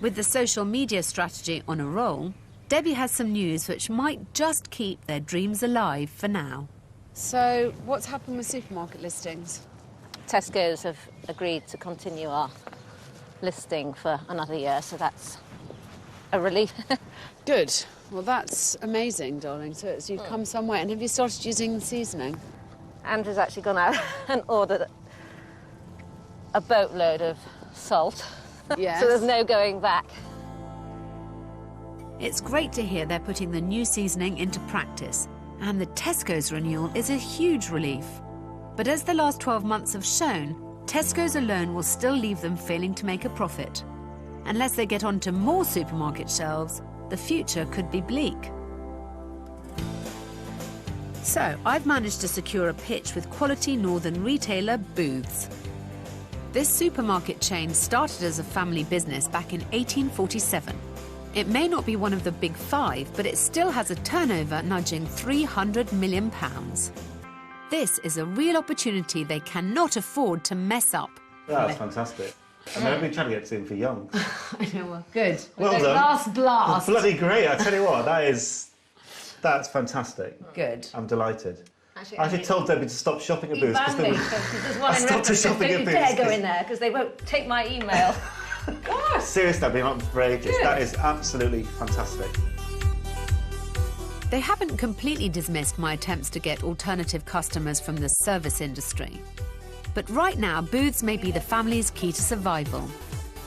With the social media strategy on a roll, Debbie has some news which might just keep their dreams alive for now. So, what's happened with supermarket listings? Tesco's have agreed to continue our listing for another year, so that's a relief. Good. Well, that's amazing, darling. So you've come some way. And have you started using seasoning? Andrew's actually gone out and ordered a boatload of salt. Yes. So there's no going back. It's great to hear they're putting the new seasoning into practice, and the Tesco's renewal is a huge relief. But as the last 12 months have shown, Tesco's alone will still leave them failing to make a profit. Unless they get onto more supermarket shelves, the future could be bleak. So, I've managed to secure a pitch with quality northern retailer Booths. This supermarket chain started as a family business back in 1847. It may not be one of the big five, but it still has a turnover nudging £300 million. This is a real opportunity they cannot afford to mess up. That's fantastic. I mean, I've been trying to get to him for young. I know, well, good. Well With done. Last blast. Bloody great, I tell you what, that's fantastic. Good. I'm delighted. Actually, I actually told Debbie to stop shopping at Booths. Banned me, because there's one in stopped her reference. shopping Don't at you Booths. dare go in there, because they won't take my email. Seriously, I've been up for ages. Good. That is absolutely fantastic. They haven't completely dismissed my attempts to get alternative customers from the service industry. But right now, Booths may be the family's key to survival,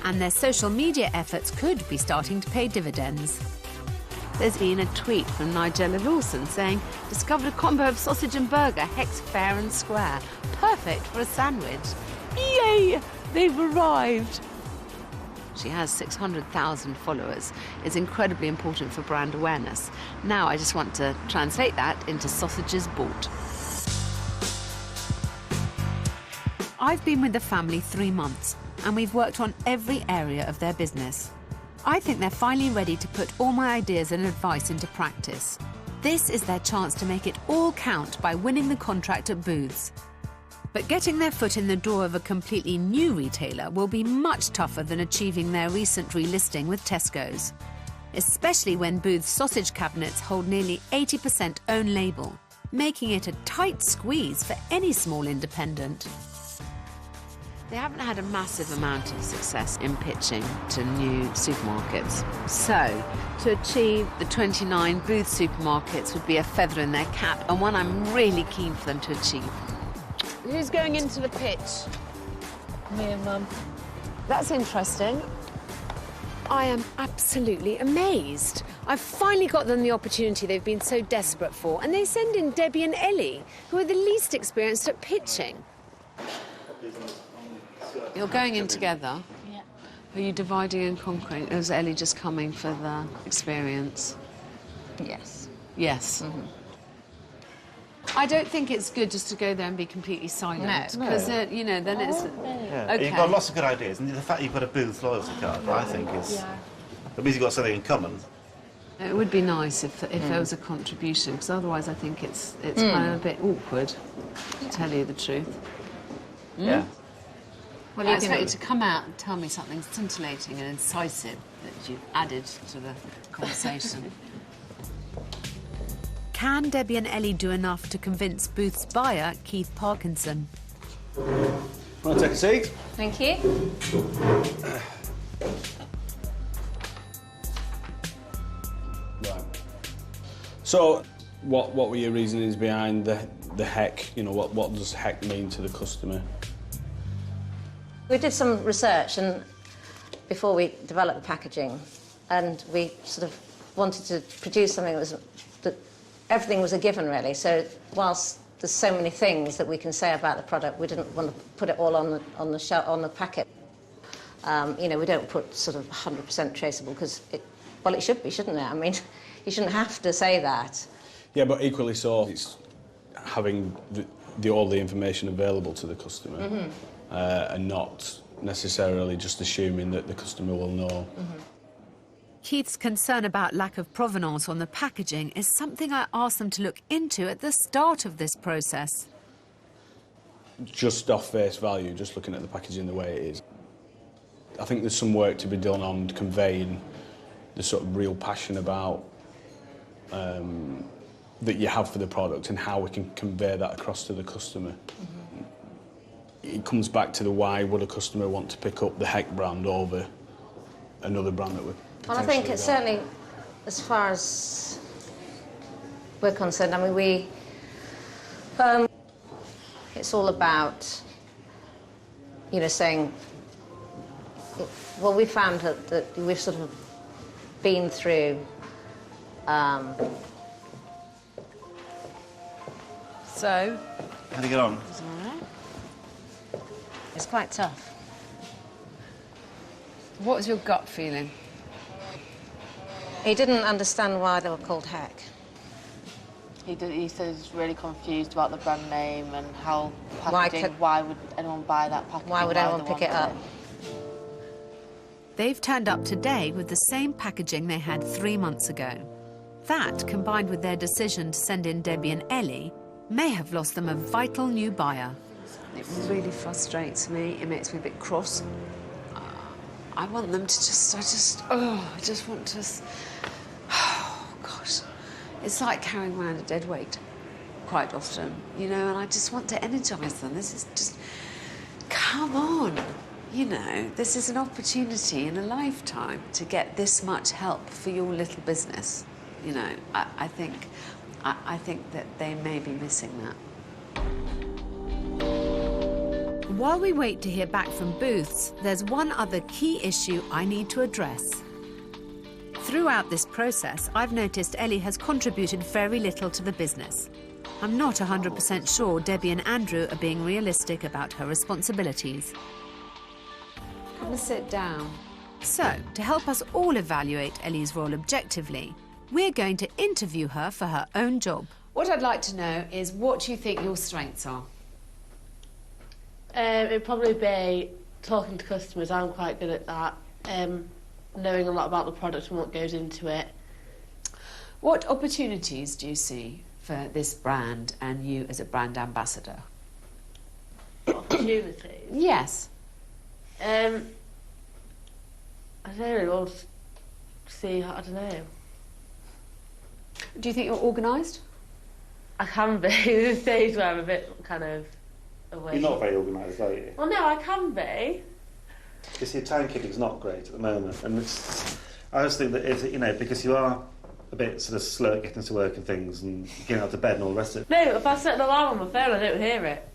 and their social media efforts could be starting to pay dividends. There's been a tweet from Nigella Rawson saying, discovered a combo of sausage and burger, hex fair and square. Perfect for a sandwich. Yay! They've arrived. She has 600,000 followers. It's incredibly important for brand awareness. Now I just want to translate that into sausages bought. I've been with the family 3 months, and we've worked on every area of their business. I think they're finally ready to put all my ideas and advice into practice. This is their chance to make it all count by winning the contract at Booths. But getting their foot in the door of a completely new retailer will be much tougher than achieving their recent relisting with Tesco's, especially when Booths' sausage cabinets hold nearly 80% own label, making it a tight squeeze for any small independent. They haven't had a massive amount of success in pitching to new supermarkets. So, to achieve the 29 Booths supermarkets would be a feather in their cap, and one I'm really keen for them to achieve. Who's going into the pitch? Me and Mum. That's interesting. I am absolutely amazed. I've finally got them the opportunity they've been so desperate for, and they send in Debbie and Ellie, who are the least experienced at pitching. You're going in together? Yeah. Are you dividing and conquering? Or is Ellie just coming for the experience? Yes. Yes. I don't think it's good just to go there and be completely silent. No. Because, you know, then it's... Yeah. Okay. You've got lots of good ideas, and the fact you've got a booth loyalty card, I think, is... It means you've got something in common. It would be nice if there was a contribution, because otherwise I think it's kind of a bit awkward, to tell you the truth. Yeah. Well, I expect you to come out and tell me something scintillating and incisive that you've added to the conversation. Can Debbie and Ellie do enough to convince Booth's buyer, Keith Parkinson? Want to take a seat? Thank you. Right. So, what were your reasonings behind the heck? You know, what does heck mean to the customer? We did some research and before we developed the packaging, and we sort of wanted to produce something that everything was a given, really. So whilst there's so many things that we can say about the product, we didn't want to put it all on the packet. You know, we don't put sort of 100% traceable because it should be, shouldn't it? I mean, you shouldn't have to say that. Yeah, but equally so, it's having all the information available to the customer, and not necessarily just assuming that the customer will know. Keith's concern about lack of provenance on the packaging is something I asked them to look into at the start of this process. Just off face value, just looking at the packaging the way it is, I think there's some work to be done on conveying the sort of real passion about that you have for the product and how we can convey that across to the customer. It comes back to the why would a customer want to pick up the Heck brand over another brand that we're Well, I think it's certainly, as far as we're concerned, I mean, it's all about, you know, saying, well, we found that we've sort of been through, So? How'd you get on? It's all right. It's quite tough. What was your gut feeling? He didn't understand why they were called Heck. He said he's really confused about the brand name and how packaging. Why would anyone buy that packaging? Why would anyone pick it up? They've turned up today with the same packaging they had 3 months ago. That, combined with their decision to send in Debbie and Ellie, may have lost them a vital new buyer. It really frustrates me. It makes me a bit cross. I want them to I just want to... Oh, gosh. It's like carrying around a dead weight quite often, you know, and I just want to energise them. This is just... Come on. You know, this is an opportunity in a lifetime to get this much help for your little business. You know, I think that they may be missing that. While we wait to hear back from Booths, there's one other key issue I need to address. Throughout this process, I've noticed Ellie has contributed very little to the business. I'm not 100% sure Debbie and Andrew are being realistic about her responsibilities. Come and sit down. So, to help us all evaluate Ellie's role objectively, we're going to interview her for her own job. What I'd like to know is what do you think your strengths are? It'd probably be talking to customers. I'm quite good at that. Knowing a lot about the product and what goes into it. What opportunities do you see for this brand and you as a brand ambassador? Opportunities? Yes. I don't really want to see, I don't know. Do you think you're organised? I can be. There's days where I'm a bit kind of away. You're not very organised, are you? Well, no, I can be. Because your time keeping's not great at the moment, and I just think that you know, because you are a bit sort of slow at getting to work and things, and getting out to bed and all the rest of it. No, if I set an alarm on my phone, I don't hear it.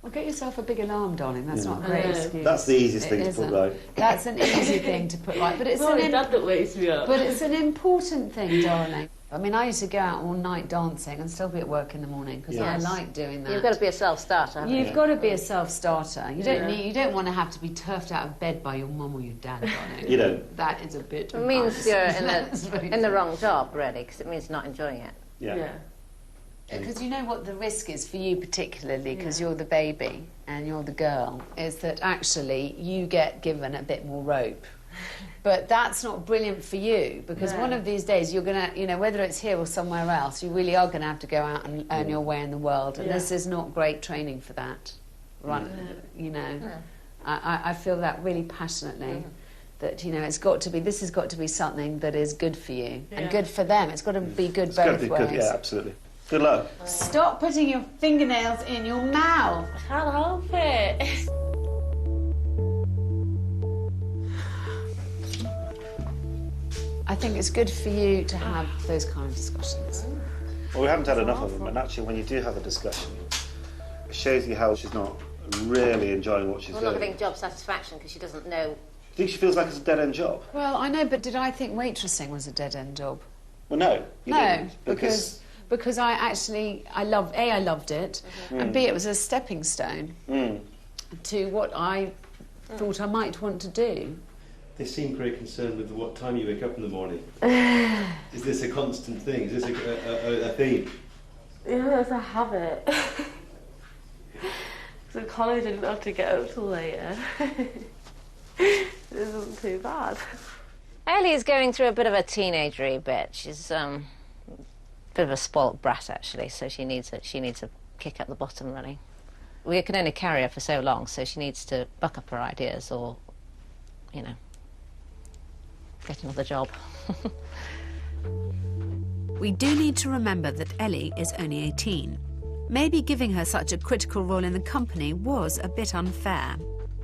Well, get yourself a big alarm, darling. That's not a great excuse. That's the easiest thing to put right. That's an easy thing to put right, but it's Dad that wakes me up. But it's an important thing, darling. I mean, I used to go out all night dancing and still be at work in the morning because I like doing that. You've got to be a self-starter, haven't you? You've got to be a self-starter. You don't want to have to be turfed out of bed by your mum or your dad, darling. You don't. That is a bit. It means you're in the wrong job, really, because it means not enjoying it. Yeah. Because you know what the risk is for you particularly, because you're the baby and you're the girl, is that actually you get given a bit more rope. But that's not brilliant for you, because one of these days you're going to, you know, whether it's here or somewhere else, you really are going to have to go out and earn your way in the world, and this is not great training for that. Right? You know, I feel that really passionately. That, you know, this has got to be something that is good for you and good for them. It's got to be good both ways. Good, yeah, absolutely. Good luck. Stop putting your fingernails in your mouth. I can't help it. I think it's good for you to have those kind of discussions. Well, we haven't had enough of them, and actually when you do have a discussion, it shows you how she's not really enjoying what she's doing. Not having job satisfaction because she doesn't know. Do you think she feels like it's a dead-end job? Well, I know, but did I think waitressing was a dead-end job? Well, no. You didn't, because I loved it, and B, it was a stepping stone to what I thought I might want to do. They seem very concerned with what time you wake up in the morning. Is this a constant thing? Is this a theme? Yeah, it's a habit. So college I didn't have to get up till later. It isn't too bad. Ellie is going through a bit of a teenagery bit. She's a bit of a spoilt brat, actually, so she needs a kick up the bottom, really. We can only carry her for so long, so she needs to buck up her ideas or, you know, get another job. We do need to remember that Ellie is only 18. Maybe giving her such a critical role in the company was a bit unfair.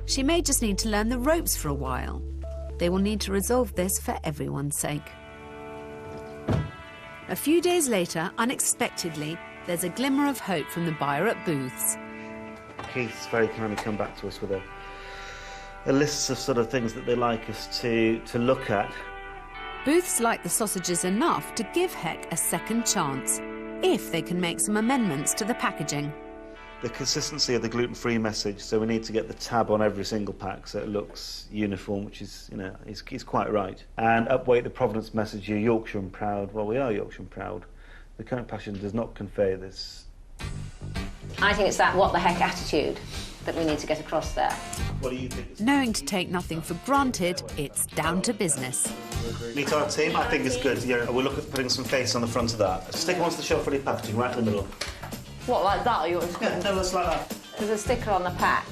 She may just need to learn the ropes for a while. They will need to resolve this for everyone's sake. A few days later, unexpectedly, there's a glimmer of hope from the buyer at Booth's. Keith's very kindly come back to us with a list of sort of things that they'd like us to look at. Booth's like the sausages enough to give Heck a second chance, if they can make some amendments to the packaging. The consistency of the gluten-free message, so we need to get the tab on every single pack so it looks uniform, which is, you know, he's quite right. And upweight the provenance message, you're Yorkshire and proud. Well, we are Yorkshire and proud. The current packaging does not convey this. I think it's that what the heck attitude that we need to get across there. What do you think? Knowing to take nothing for granted, it's down to business. Meet our team, I think it's good. Yeah, we'll look at putting some face on the front of that. Stick onto the shelf-ready packaging, right in the middle. What, like that, or you want to... Yeah, no, that's like that. There's a sticker on the pack.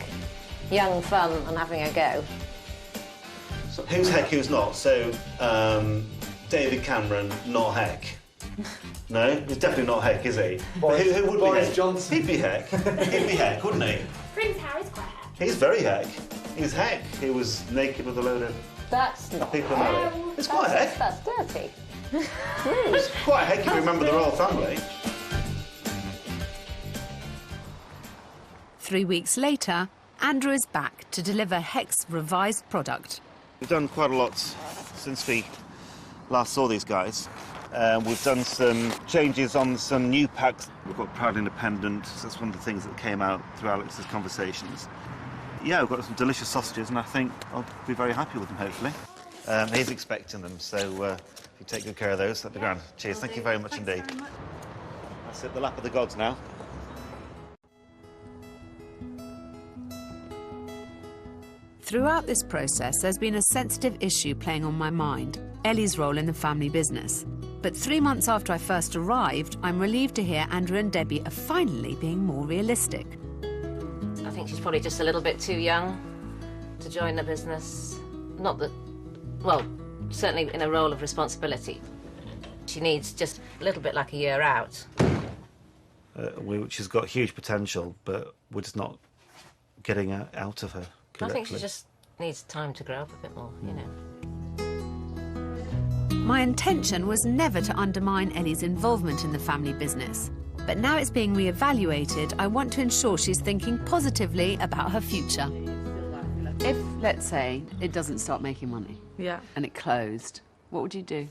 Young, fun, and having a go. So who's Heck, who's not? So, David Cameron, not Heck. No? He's definitely not Heck, is he? Who would Boris be Heck? Johnson. He'd be Heck. He'd be Heck, wouldn't he? Prince Harry's quite Heck. He's very Heck. He's Heck. He was naked with a load of That's not people know it. It's quite Heck. That's dirty. It's quite Heck if you remember the royal family. 3 weeks later, Andrew is back to deliver Heck's revised product. We've done quite a lot since we last saw these guys. We've done some changes on some new packs. We've got Proud Independent. So that's one of the things that came out through Alex's conversations. Yeah, we've got some delicious sausages, and I think I'll be very happy with them, hopefully. He's expecting them, so if you take good care of those, that'd be grand. Cheers, thank you very much indeed. That's it, the lap of the gods now. Throughout this process, there's been a sensitive issue playing on my mind, Ellie's role in the family business. But 3 months after I first arrived, I'm relieved to hear Andrew and Debbie are finally being more realistic. I think she's probably just a little bit too young to join the business. Not that, well, certainly in a role of responsibility. She needs just a little bit like a year out. Which has got huge potential, but we're just not getting out of her correctly. I think she just needs time to grow up a bit more, you know. My intention was never to undermine Ellie's involvement in the family business. But now it's being re-evaluated, I want to ensure she's thinking positively about her future. If, let's say, it doesn't start making money, Yeah. and it closed, what would you do?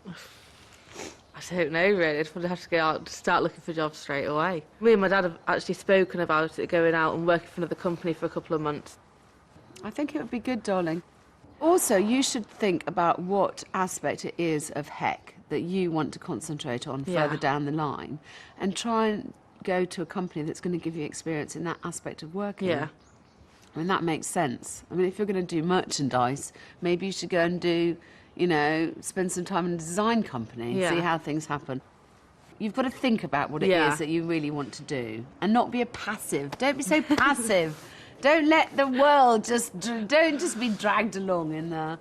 I I don't know really. I'd probably have to go out and start looking for jobs straight away. Me and my dad have actually spoken about it, going out and working for another company for a couple of months. I think it would be good, darling. Also, you should think about what aspect it is of HEC that you want to concentrate on further down the line, and try and go to a company that's going to give you experience in that aspect of working. Yeah. I mean, that makes sense. I mean, if you're going to do merchandise, maybe you should go and do, you know, spend some time in a design company, see how things happen. You've got to think about what it is that you really want to do, and not be a passive. Don't be so passive. Don't let the world don't just be dragged along in the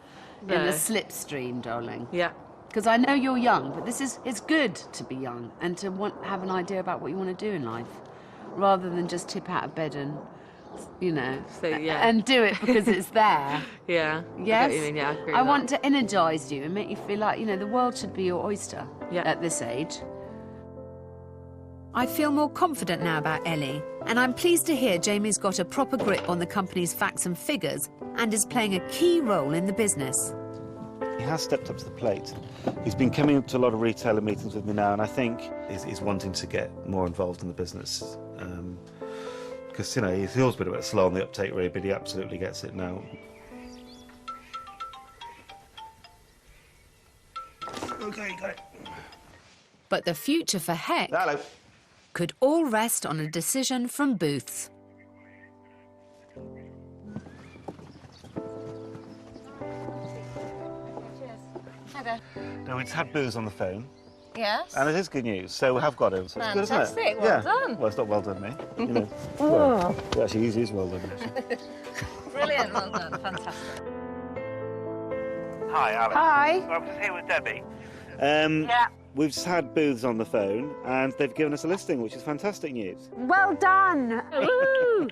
slipstream, darling. Yeah. Because I know you're young, but it's good to be young and to have an idea about what you want to do in life, rather than just tip out of bed and, you know, and do it because it's there. Yeah. Yes? I get what you mean, yeah, I agree I with want that. to energise you and make you feel like, you know, the world should be your oyster at this age. I feel more confident now about Ellie, and I'm pleased to hear Jamie's got a proper grip on the company's facts and figures and is playing a key role in the business. He has stepped up to the plate. He's been coming to a lot of retailer meetings with me now, and I think he's wanting to get more involved in the business. Because, you know, he's always been a bit slow on the uptake, really, but he absolutely gets it now. Okay, got it. But the future for HEC could all rest on a decision from Booths. No, we just had Booths on the phone. Yes. And it is good news, so we have got him. So it's good, isn't it? Fantastic, well done. Well, it's not well done, me. You know. Oh. Well, actually, it is well done. Actually. Brilliant, well done, fantastic. Hi, Alex. Hi. I'm just here with Debbie. We've just had Booths on the phone, and they've given us a listing, which is fantastic news. Well done! Woo!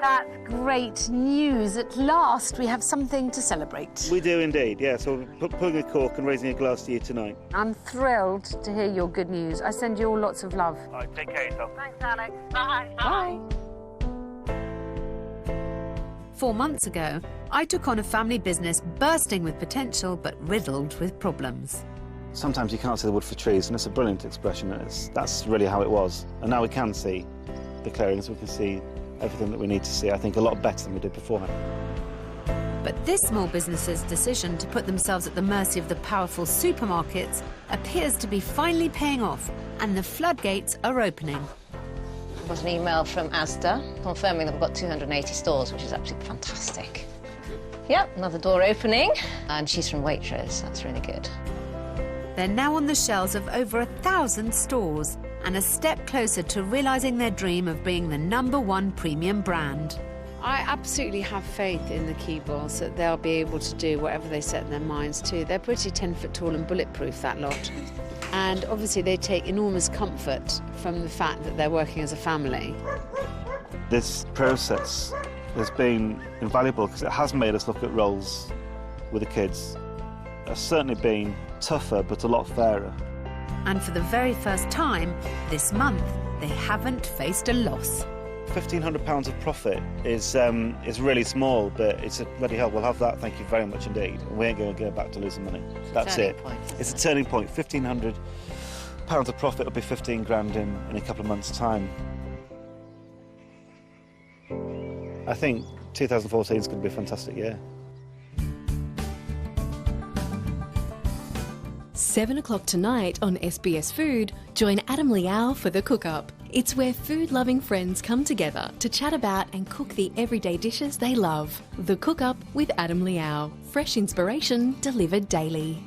That's great news. At last, we have something to celebrate. We do indeed, yeah. So we're pulling a cork and raising a glass to you tonight. I'm thrilled to hear your good news. I send you all lots of love. All right, take care of yourself. Thanks, Alex. Bye. Bye. 4 months ago, I took on a family business bursting with potential but riddled with problems. Sometimes you can't see the wood for trees, and it's a brilliant expression. That's really how it was. And now we can see the clearings, we can see everything that we need to see, I think, a lot better than we did beforehand. But this small business's decision to put themselves at the mercy of the powerful supermarkets appears to be finally paying off, and the floodgates are opening. There was an email from Asda confirming that we've got 280 stores, which is absolutely fantastic. Yep, another door opening, and she's from Waitrose. That's really good. They're now on the shelves of over 1,000 stores and a step closer to realising their dream of being the #1 premium brand. I absolutely have faith in the Keebles that they'll be able to do whatever they set their minds to. They're pretty 10 foot tall and bulletproof, that lot. And obviously they take enormous comfort from the fact that they're working as a family. This process has been invaluable because it has made us look at roles with the kids. It's certainly been tougher, but a lot fairer. And for the very first time, this month, they haven't faced a loss. £1,500 of profit is really small, but it's a bloody hell. We'll have that, thank you very much indeed. We ain't going to go back to losing money. That's it. It's a turning point. £1,500 of profit will be 15 grand in a couple of months' time. I think 2014 is going to be a fantastic year. 7 o'clock tonight on SBS Food, join Adam Liao for The Cook-Up. It's where food-loving friends come together to chat about and cook the everyday dishes they love. The Cook-Up with Adam Liao. Fresh inspiration delivered daily.